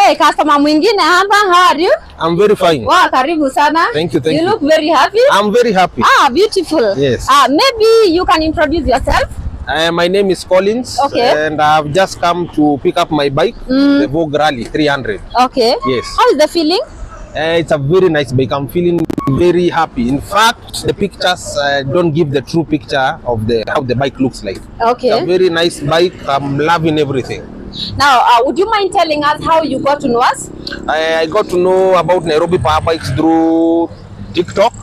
Hey, customer mwingine hapa, how are you? I'm very fine. Wow, karibu sana. Thank you, thank you. You look very happy. I'm very happy. Ah, beautiful. Yes. Maybe you can introduce yourself. My name is Collins. Okay. And I've just come to pick up my bike, the Voge Rally 300. Okay. Yes. How is the feeling? It's a very nice bike. I'm feeling very happy. In fact, the pictures don't give the true picture of how the bike looks like. Okay. It's a very nice bike. I'm loving everything. Now, would you mind telling us how you got to know us? I got to know about Nairobi Power Bikes through TikTok,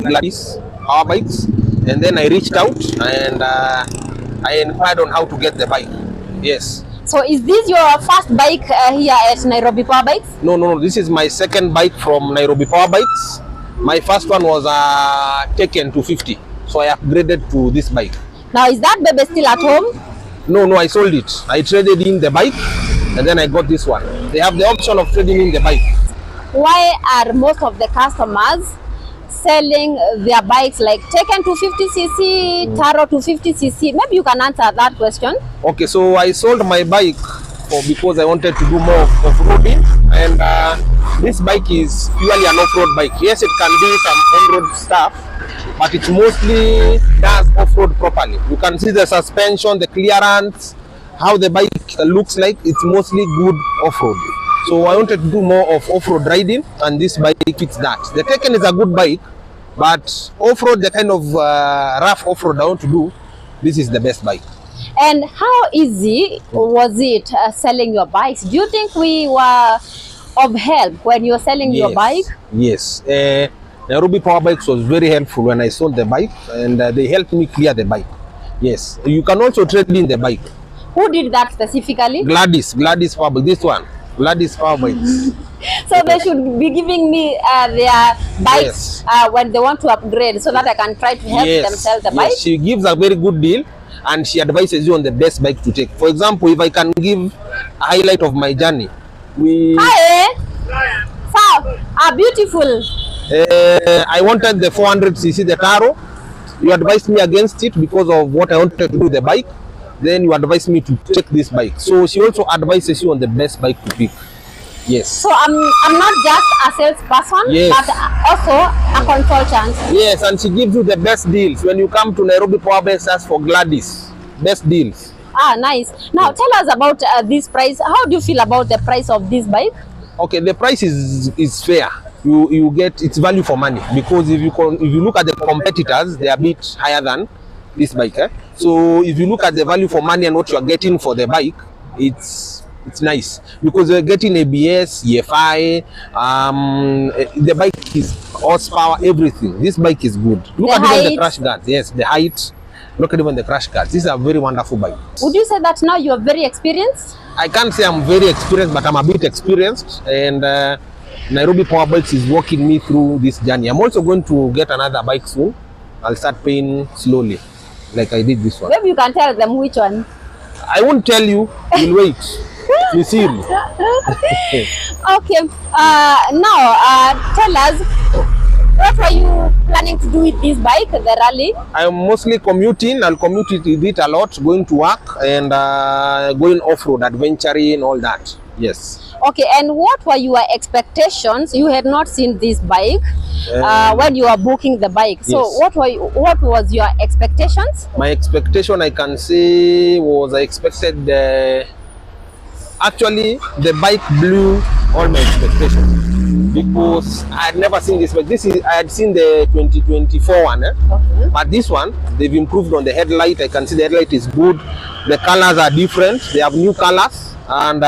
Gladys Power Bikes, and then I reached out and I inquired on how to get the bike. Yes. So is this your first bike here at Nairobi Power Bikes? No. This is my second bike from Nairobi Power Bikes. My first one was taken to 50, so I upgraded to this bike. Now, is that baby still at home? No, I sold it. I traded in the bike, and then I got this one. They have the option of trading in the bike. Why are most of the customers selling their bikes like taken to 50cc, Taro to 50cc? Maybe you can answer that question. Okay, so I sold my bike because I wanted to do more off-roading, and this bike is purely an off-road bike. Yes, it can do some on-road stuff, but it mostly does off-road properly. You can see the suspension, the clearance, how the bike looks like. It's mostly good off-road. So I wanted to do more of off-road riding, and this bike fits that. The Taken is a good bike, but off-road, the kind of rough off-road I want to do, this is the best bike. And how easy was it selling your bikes? Do you think we were of help when you were selling your bike? Yes. Nairobi Power Bikes was very helpful when I sold the bike, and they helped me clear the bike. Yes. You can also trade in the bike. Who did that specifically? Gladys Power Bikes. This one. Gladys Power Bikes. So they should be giving me their bikes when they want to upgrade, so that I can try to help them sell the bike. She gives a very good deal, and she advises you on the best bike to take. For example, if I can give a highlight of my journey, Hi, beautiful. I wanted the 400cc, the Taro. You advised me against it because of what I wanted to do with the bike. Then you advised me to take this bike. So she also advises you on the best bike to pick. Yes. So I'm not just a salesperson, but also a consultant. Yes, and she gives you the best deals. When you come to Nairobi Power Bikes, ask for Gladys. Best deals. Ah, nice. Now tell us about this price. How do you feel about the price of this bike? Okay, the price is fair. You get its value for money, because if you look at the competitors, they are a bit higher than this bike. So if you look at the value for money and what you are getting for the bike, it's nice, because you're getting ABS, EFI, the bike is horsepower, everything. This bike is good. Look at even the crash guards. Yes, the height. Look at even the crash guards. This is a very wonderful bike. Would you say that now you are very experienced? I can't say I'm very experienced, but I'm a bit experienced, and Nairobi Power Bikes is walking me through this journey. I'm also going to get another bike soon. I'll start paying slowly, like I did this one. Maybe you can tell them which one. I won't tell you. You'll wait. You see me. Okay. Now, tell us, what are you planning to do with this bike, the Rally? I'm mostly commuting. I'll commute with it a lot, going to work and going off-road, adventuring, all that. Yes. Okay, and what were your expectations? You had not seen this bike when you were booking the bike. So what was your expectations? My expectation, I can say, was I expected actually the bike blew all my expectations, because I had never seen this bike. I had seen the 2024 one, but this one they've improved on the headlight. I can see the headlight is good. The colors are different. They have new colors, and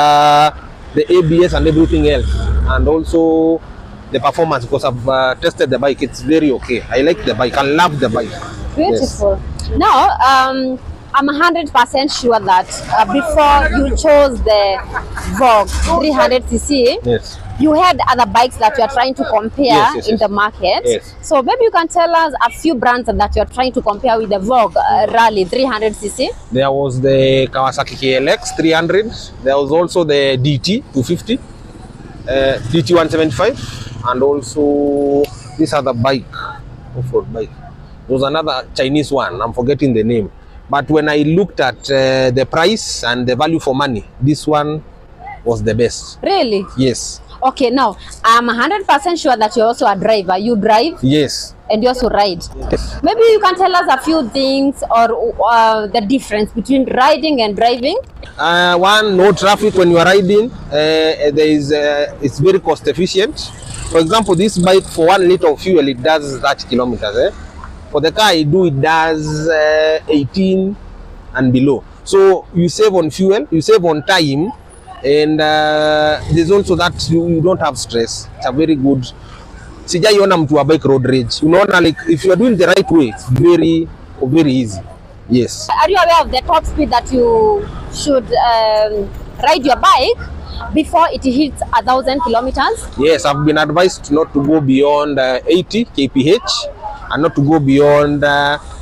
the ABS and everything else, and also the performance, because I've tested the bike. It's very okay. I like the bike. I love the bike. Beautiful. Yes. Now, I'm 100% sure that before you chose the Vogue 300cc, you had other bikes that you are trying to compare in the market. Yes. So maybe you can tell us a few brands that you are trying to compare with the Vogue Rally 300cc. There was the Kawasaki KLX 300. There was also the DT 250, DT 175, and also this other bike, off-road bike. There was another Chinese one. I'm forgetting the name. But when I looked at the price and the value for money, this one was the best. Really? Yes. Okay, now I'm 100% sure that you're also a driver. You drive? Yes. And you also ride. Yes. Maybe you can tell us a few things or the difference between riding and driving. One, no traffic when you are riding. It's very cost efficient. For example, this bike, for 1 liter of fuel, it does 30 kilometers. For the car, it does 18 and below. So you save on fuel, you save on time, and there's also that you don't have stress. It's a very good. Sijaiona mtu wa bike road rage. Unaona, like if you are doing the right way, it's very easy. Yes. Are you aware of the top speed that you should ride your bike before it hits 1,000 kilometers? Yes, I've been advised not to go beyond 80 kph and not to go beyond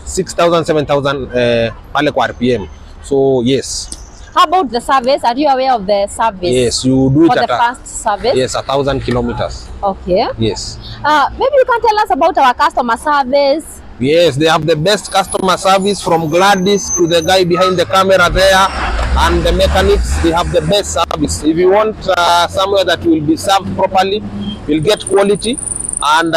6,000, 7,000 pale kwa RPM. So yes. How about the service? Are you aware of the service? Yes, you do it for at the first service? Yes, 1,000 kilometers. Okay. Yes. Maybe you can tell us about our customer service. Yes, they have the best customer service, from Gladys to the guy behind the camera there, and the mechanics. They have the best service. If you want somewhere that will be served properly, you'll get quality, and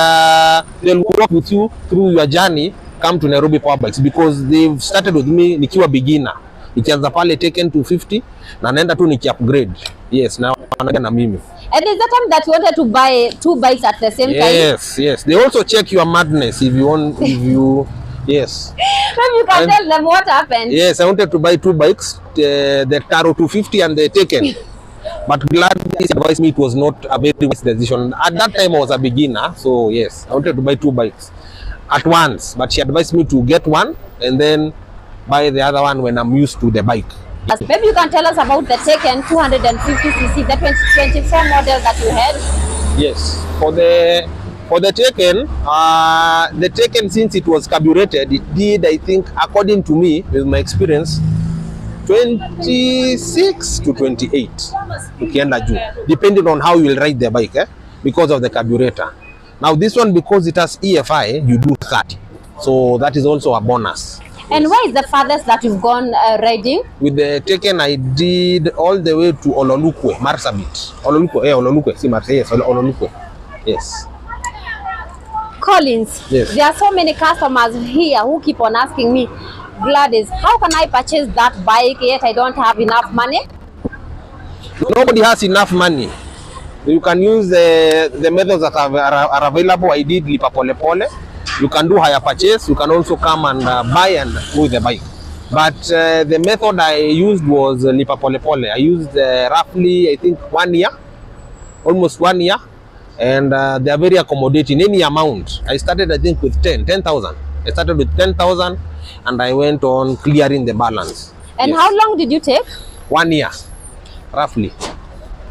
they'll work with you through your journey. Come to Nairobi Power Bikes, because they've started with me nikiwa beginner. Ikianza pale taken to 50 na naenda tu niki upgrade. Yes, na wanaga na mimi. And is the time that you wanted to buy 2 bikes at the same time? Yes. They also check your madness if you want, yes. Maybe you can tell them what happened. Yes, I wanted to buy 2 bikes, the Taro 250 and the Taken. But Gladys advised me it was not a very wise decision. At that time I was a beginner, so yes, I wanted to buy 2 bikes at once. But she advised me to get one and then buy the other one when I'm used to the bike. Maybe you can tell us about the Taken 250cc, the 2024 model that you had. Yes, for the Taken, since it was carbureted, it did, I think, according to me, with my experience, 26 to 28 ukienda juu, depending on how you will ride the bike, because of the carburetor. Now this one, because it has EFI, you do 30, so that is also a bonus. And where is the farthest that you've gone riding? With the Taken, I did all the way to Ololukwe, Marsabit. Ololukwe, see Marsabit, yes, Ololukwe. Yes. Collins, yes. There are so many customers here who keep on asking me, Gladys, how can I purchase that bike yet I don't have enough money? Nobody has enough money. You can use the methods that are available. I did Lipa Pole Pole. You can do hire purchase. You can also come and buy and move the bike. But the method I used was Lipa Pole Pole. I used roughly, I think, 1 year, almost 1 year. And they are very accommodating. Any amount. I started, I think, with 10,000. I started with 10,000 and I went on clearing the balance. And yes. How long did you take? 1 year, roughly.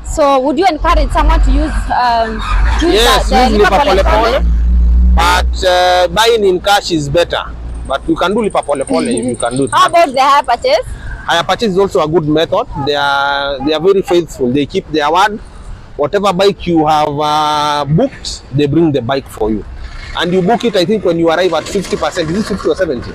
So would you encourage someone to use yes, the Lipa Pole Pole? But buying in cash is better. But you can do Lipa Pole Pole if you can do it. How about the hire purchase? Hire purchase is also a good method. They are very faithful. They keep their word. Whatever bike you have booked, they bring the bike for you. And you book it, I think, when you arrive at 50%. Is it 50 or 70?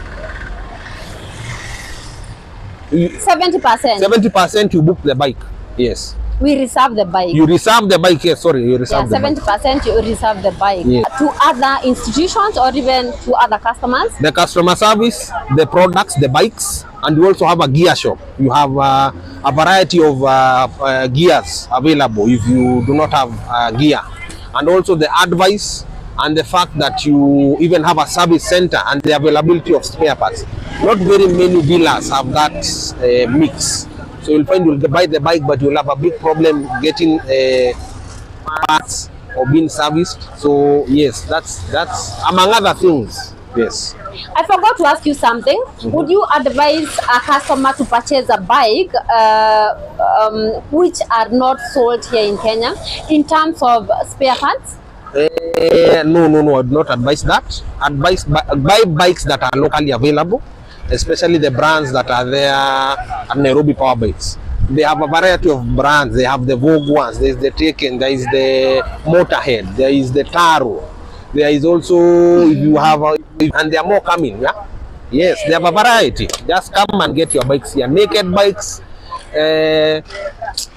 70%. 70% you book the bike. Yes. We reserve the bike. You reserve the bike, yes, sorry, you reserve the 70% bike. You reserve the bike. Yes. To other institutions or even to other customers? The customer service, the products, the bikes, and you also have a gear shop. You have a variety of gears available if you do not have gear. And also the advice and the fact that you even have a service center and the availability of spare parts. Not very many dealers have that mix. So you'll find you'll buy the bike, but you'll have a big problem getting parts or being serviced. So yes, that's among other things. Yes. I forgot to ask you something. Would you advise a customer to purchase a bike which are not sold here in Kenya in terms of spare parts? No, I'd not advise that. Buy bikes that are locally available, especially the brands that are there at Nairobi Power Bikes. They have a variety of brands. They have the Vogue ones, there is the Taken, there is the Motorhead, there is the Taro. There is also, if you have, and there are more coming, yeah? Yes, they have a variety. Just come and get your bikes here. Naked bikes,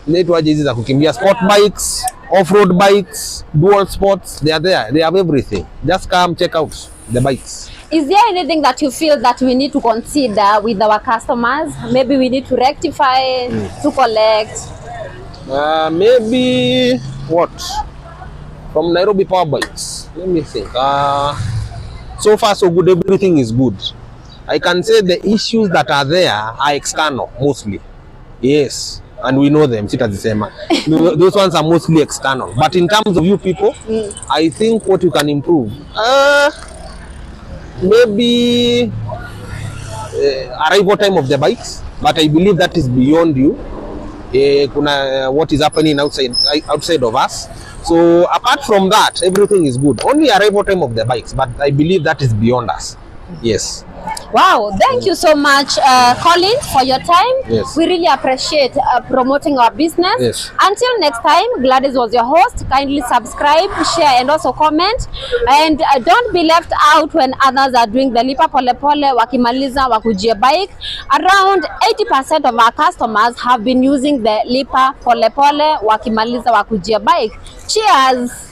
inaitwaje hizi za kukimbia, sport bikes, off-road bikes, dual sports, they are there. They have everything. Just come check out the bikes. Is there anything that you feel that we need to consider with our customers? Maybe we need to rectify, to collect? Maybe what? From Nairobi Power Bikes. Let me think. So far so good, everything is good. I can say the issues that are there are external mostly. Yes, and we know them. Those ones are mostly external. But in terms of you people, I think what you can improve, maybe arrival time of the bikes, but I believe that is beyond you. What is happening outside of us. So apart from that, everything is good. Only arrival time of the bikes, but I believe that is beyond us. Yes. Wow, thank you so much, Colin, for your time. Yes. We really appreciate promoting our business. Yes. Until next time, Gladys was your host. Kindly subscribe, share, and also comment. And don't be left out when others are doing the lipa pole pole, wakimaliza wakujie bike. Around 80% of our customers have been using the lipa pole pole, wakimaliza wakujie bike. Cheers.